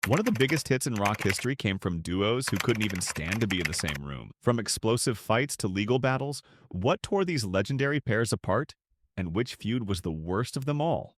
One of the biggest hits in rock history came from duos who couldn't even stand to be in the same room. From explosive fights to legal battles, what tore these legendary pairs apart? And which feud was the worst of them all?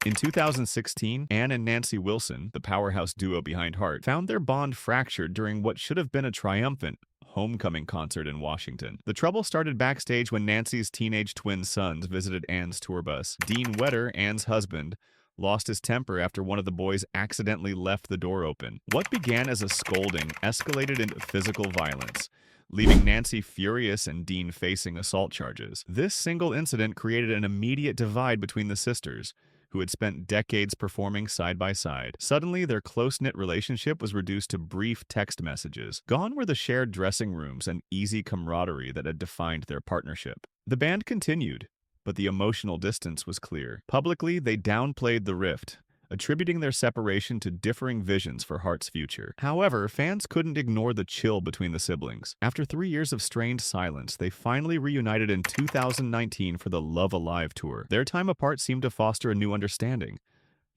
In 2016, Ann and Nancy Wilson, the powerhouse duo behind Heart, found their bond fractured during what should have been a triumphant homecoming concert in Washington. The trouble started backstage when Nancy's teenage twin sons visited Ann's tour bus. Dean Wetter, Ann's husband, lost his temper after one of the boys accidentally left the door open. What began as a scolding escalated into physical violence, leaving Nancy furious and Dean facing assault charges. This single incident created an immediate divide between the sisters, who had spent decades performing side by side. Suddenly, their close-knit relationship was reduced to brief text messages. Gone were the shared dressing rooms and easy camaraderie that had defined their partnership. The band continued, but the emotional distance was clear. Publicly, they downplayed the rift, attributing their separation to differing visions for Heart's future. However, fans couldn't ignore the chill between the siblings. After 3 years of strained silence, they finally reunited in 2019 for the Love Alive tour. Their time apart seemed to foster a new understanding.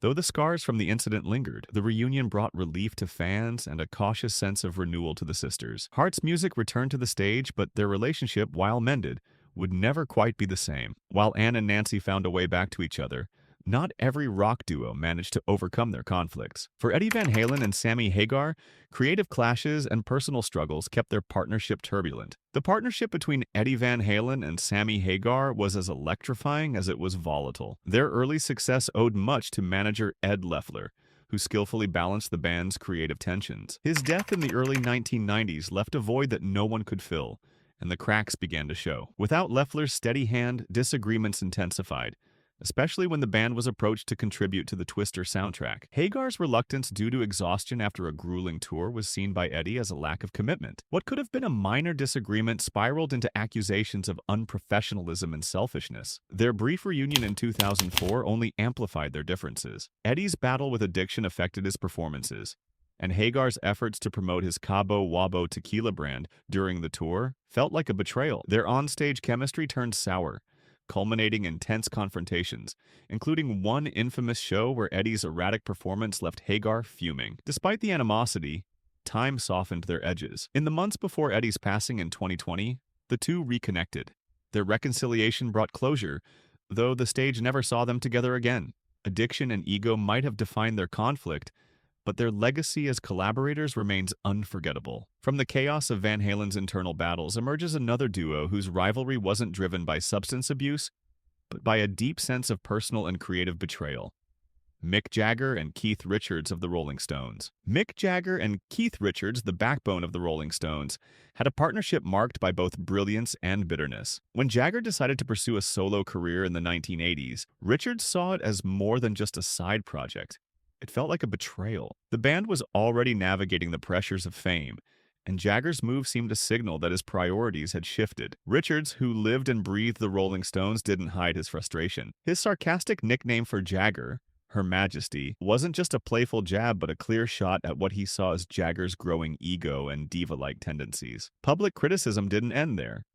Though the scars from the incident lingered, the reunion brought relief to fans and a cautious sense of renewal to the sisters. Heart's music returned to the stage, but their relationship, while mended, would never quite be the same. While Ann and Nancy found a way back to each other, not every rock duo managed to overcome their conflicts. For Eddie Van Halen and Sammy Hagar, creative clashes and personal struggles kept their partnership turbulent. The partnership between Eddie Van Halen and Sammy Hagar was as electrifying as it was volatile. Their early success owed much to manager Ed Loeffler, who skillfully balanced the band's creative tensions. His death in the early 1990s left a void that no one could fill, and the cracks began to show. Without Loeffler's steady hand, disagreements intensified, especially when the band was approached to contribute to the Twister soundtrack. Hagar's reluctance due to exhaustion after a grueling tour was seen by Eddie as a lack of commitment. What could have been a minor disagreement spiraled into accusations of unprofessionalism and selfishness. Their brief reunion in 2004 only amplified their differences. Eddie's battle with addiction affected his performances, and Hagar's efforts to promote his Cabo Wabo tequila brand during the tour felt like a betrayal. Their onstage chemistry turned sour, culminating in tense confrontations, including one infamous show where Eddie's erratic performance left Hagar fuming. Despite the animosity, time softened their edges. In the months before Eddie's passing in 2020, the two reconnected. Their reconciliation brought closure, though the stage never saw them together again. Addiction and ego might have defined their conflict, but their legacy as collaborators remains unforgettable. From the chaos of Van Halen's internal battles emerges another duo whose rivalry wasn't driven by substance abuse, but by a deep sense of personal and creative betrayal. Mick Jagger and Keith Richards of the Rolling Stones. Mick Jagger and Keith Richards, the backbone of the Rolling Stones, had a partnership marked by both brilliance and bitterness. When Jagger decided to pursue a solo career in the 1980s, Richards saw it as more than just a side project. It felt like a betrayal. The band was already navigating the pressures of fame, and Jagger's move seemed to signal that his priorities had shifted. Richards, who lived and breathed the Rolling Stones, didn't hide his frustration. His sarcastic nickname for Jagger, Her Majesty, wasn't just a playful jab but a clear shot at what he saw as Jagger's growing ego and diva-like tendencies. Public criticism didn't end there.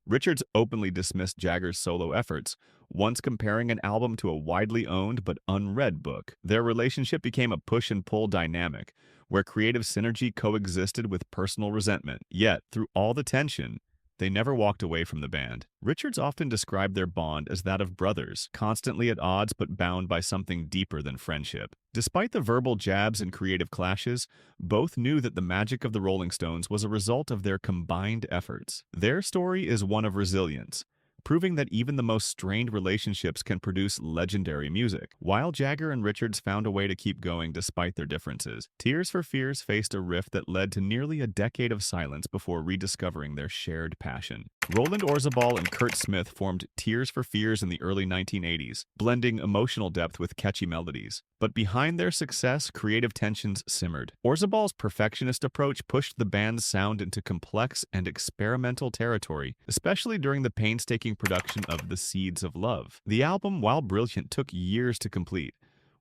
Richards openly dismissed Jagger's solo efforts, once comparing an album to a widely owned but unread book. Their relationship became a push-and-pull dynamic, where creative synergy coexisted with personal resentment. Yet, through all the tension, they never walked away from the band. Richards often described their bond as that of brothers, constantly at odds but bound by something deeper than friendship. Despite the verbal jabs and creative clashes, both knew that the magic of the Rolling Stones was a result of their combined efforts. Their story is one of resilience, proving that even the most strained relationships can produce legendary music. While Jagger and Richards found a way to keep going despite their differences, Tears for Fears faced a rift that led to nearly a decade of silence before rediscovering their shared passion. Roland Orzabal and Curt Smith formed Tears for Fears in the early 1980s, blending emotional depth with catchy melodies. But behind their success, creative tensions simmered. Orzabal's perfectionist approach pushed the band's sound into complex and experimental territory, especially during the painstaking production of The Seeds of Love. The album, while brilliant, took years to complete,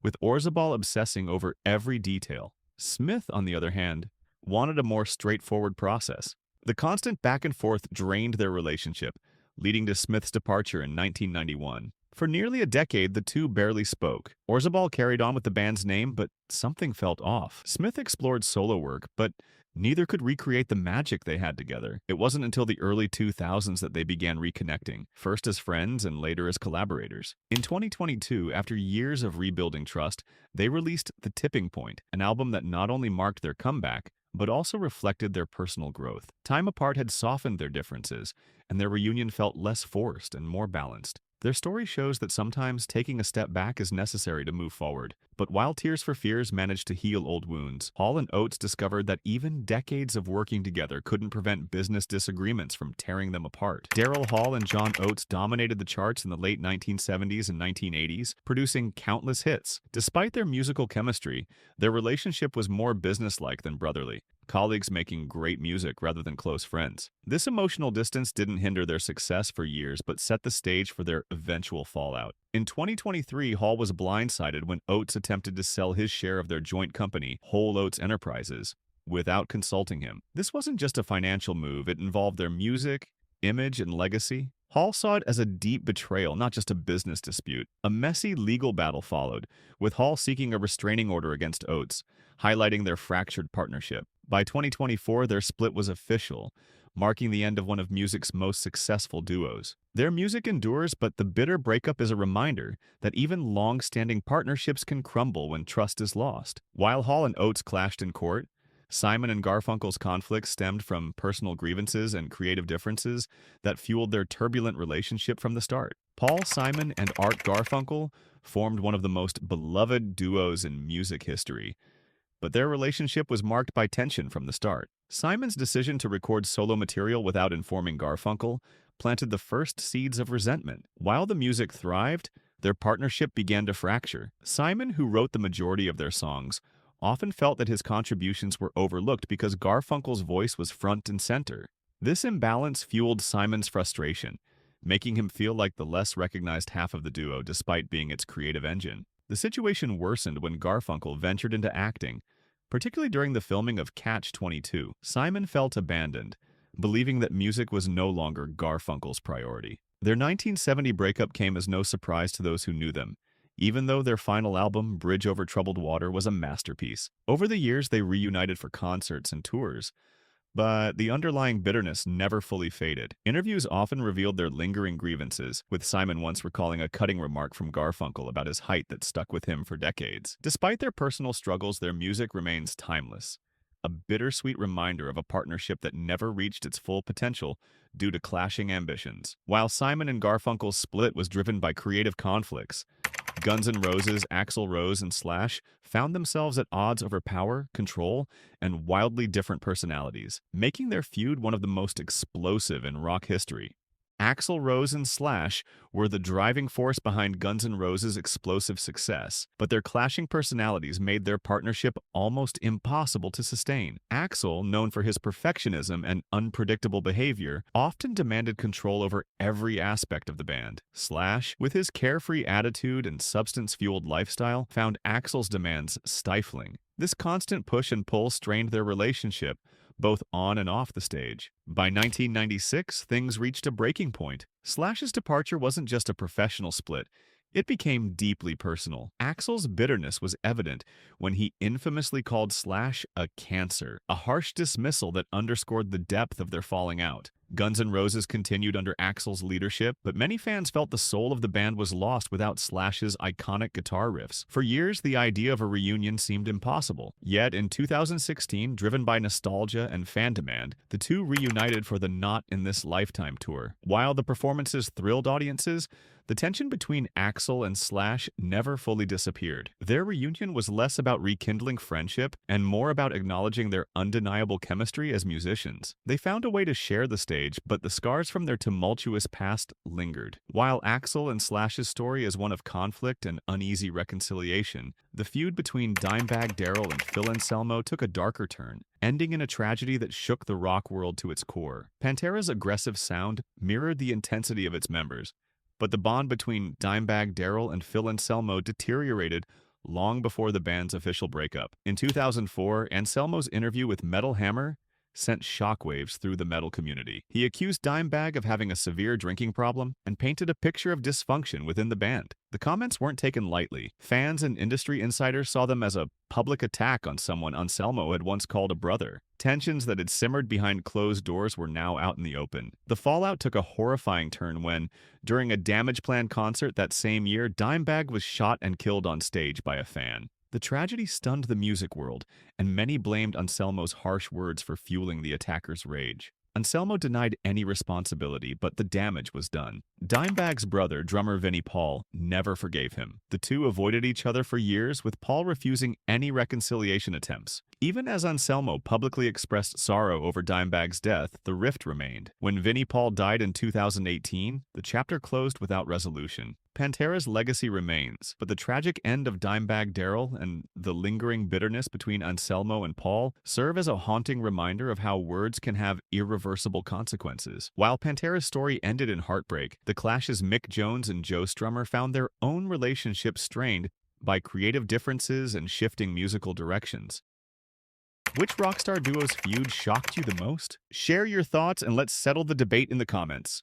with Orzabal obsessing over every detail. Smith, on the other hand, wanted a more straightforward process. The constant back and forth drained their relationship, leading to Smith's departure in 1991. For nearly a decade, the two barely spoke. Orzabal carried on with the band's name, but something felt off. Smith explored solo work, but neither could recreate the magic they had together. It wasn't until the early 2000s that they began reconnecting, first as friends and later as collaborators. In 2022, after years of rebuilding trust, they released The Tipping Point, an album that not only marked their comeback, but also reflected their personal growth. Time apart had softened their differences, and their reunion felt less forced and more balanced. Their story shows that sometimes taking a step back is necessary to move forward. But while Tears for Fears managed to heal old wounds, Hall and Oates discovered that even decades of working together couldn't prevent business disagreements from tearing them apart. Daryl Hall and John Oates dominated the charts in the late 1970s and 1980s, producing countless hits. Despite their musical chemistry, their relationship was more businesslike than brotherly, colleagues making great music rather than close friends. This emotional distance didn't hinder their success for years, but set the stage for their eventual fallout. In 2023, Hall was blindsided when Oates attempted to sell his share of their joint company, Whole Oates Enterprises, without consulting him. This wasn't just a financial move, it involved their music, image, and legacy. Hall saw it as a deep betrayal, not just a business dispute. A messy legal battle followed, with Hall seeking a restraining order against Oates, highlighting their fractured partnership. By 2024, their split was official, marking the end of one of music's most successful duos. Their music endures, but the bitter breakup is a reminder that even long-standing partnerships can crumble when trust is lost. While Hall and Oates clashed in court, Simon and Garfunkel's conflicts stemmed from personal grievances and creative differences that fueled their turbulent relationship from the start. Paul Simon and Art Garfunkel formed one of the most beloved duos in music history, but their relationship was marked by tension from the start. Simon's decision to record solo material without informing Garfunkel planted the first seeds of resentment. While the music thrived, their partnership began to fracture. Simon, who wrote the majority of their songs, often felt that his contributions were overlooked because Garfunkel's voice was front and center. This imbalance fueled Simon's frustration, making him feel like the less recognized half of the duo despite being its creative engine. The situation worsened when Garfunkel ventured into acting, particularly during the filming of Catch-22. Simon felt abandoned, believing that music was no longer Garfunkel's priority. Their 1970 breakup came as no surprise to those who knew them, even though their final album, Bridge Over Troubled Water, was a masterpiece. Over the years, they reunited for concerts and tours, but the underlying bitterness never fully faded. Interviews often revealed their lingering grievances, with Simon once recalling a cutting remark from Garfunkel about his height that stuck with him for decades. Despite their personal struggles, their music remains timeless, a bittersweet reminder of a partnership that never reached its full potential due to clashing ambitions. While Simon and Garfunkel's split was driven by creative conflicts, Guns N' Roses, Axl Rose, and Slash found themselves at odds over power, control, and wildly different personalities, making their feud one of the most explosive in rock history. Axl Rose and Slash were the driving force behind Guns N' Roses' explosive success, but their clashing personalities made their partnership almost impossible to sustain. Axl, known for his perfectionism and unpredictable behavior, often demanded control over every aspect of the band. Slash, with his carefree attitude and substance-fueled lifestyle, found Axl's demands stifling. This constant push and pull strained their relationship, both on and off the stage. By 1996, things reached a breaking point. Slash's departure wasn't just a professional split, it became deeply personal. Axl's bitterness was evident when he infamously called Slash a cancer, a harsh dismissal that underscored the depth of their falling out. Guns N' Roses continued under Axl's leadership, but many fans felt the soul of the band was lost without Slash's iconic guitar riffs. For years, the idea of a reunion seemed impossible. Yet in 2016, driven by nostalgia and fan demand, the two reunited for the Not in This Lifetime tour. While the performances thrilled audiences, the tension between Axl and Slash never fully disappeared. Their reunion was less about rekindling friendship and more about acknowledging their undeniable chemistry as musicians. They found a way to share the stage, but the scars from their tumultuous past lingered. While Axl and Slash's story is one of conflict and uneasy reconciliation, the feud between Dimebag Darrell and Phil Anselmo took a darker turn, ending in a tragedy that shook the rock world to its core. Pantera's aggressive sound mirrored the intensity of its members, but the bond between Dimebag Darrell and Phil Anselmo deteriorated long before the band's official breakup. In 2004, Anselmo's interview with Metal Hammer sent shockwaves through the metal community. He accused Dimebag of having a severe drinking problem and painted a picture of dysfunction within the band. The comments weren't taken lightly. Fans and industry insiders saw them as a public attack on someone Anselmo had once called a brother. Tensions that had simmered behind closed doors were now out in the open. The fallout took a horrifying turn when, during a Damage Plan concert that same year, Dimebag was shot and killed on stage by a fan. The tragedy stunned the music world, and many blamed Anselmo's harsh words for fueling the attacker's rage. Anselmo denied any responsibility, but the damage was done. Dimebag's brother, drummer Vinnie Paul, never forgave him. The two avoided each other for years, with Paul refusing any reconciliation attempts. Even as Anselmo publicly expressed sorrow over Dimebag's death, the rift remained. When Vinnie Paul died in 2018, the chapter closed without resolution. Pantera's legacy remains, but the tragic end of Dimebag Darrell and the lingering bitterness between Anselmo and Paul serve as a haunting reminder of how words can have irreversible consequences. While Pantera's story ended in heartbreak, the Clash's Mick Jones and Joe Strummer found their own relationship strained by creative differences and shifting musical directions. Which Rockstar duo's feud shocked you the most? Share your thoughts and let's settle the debate in the comments.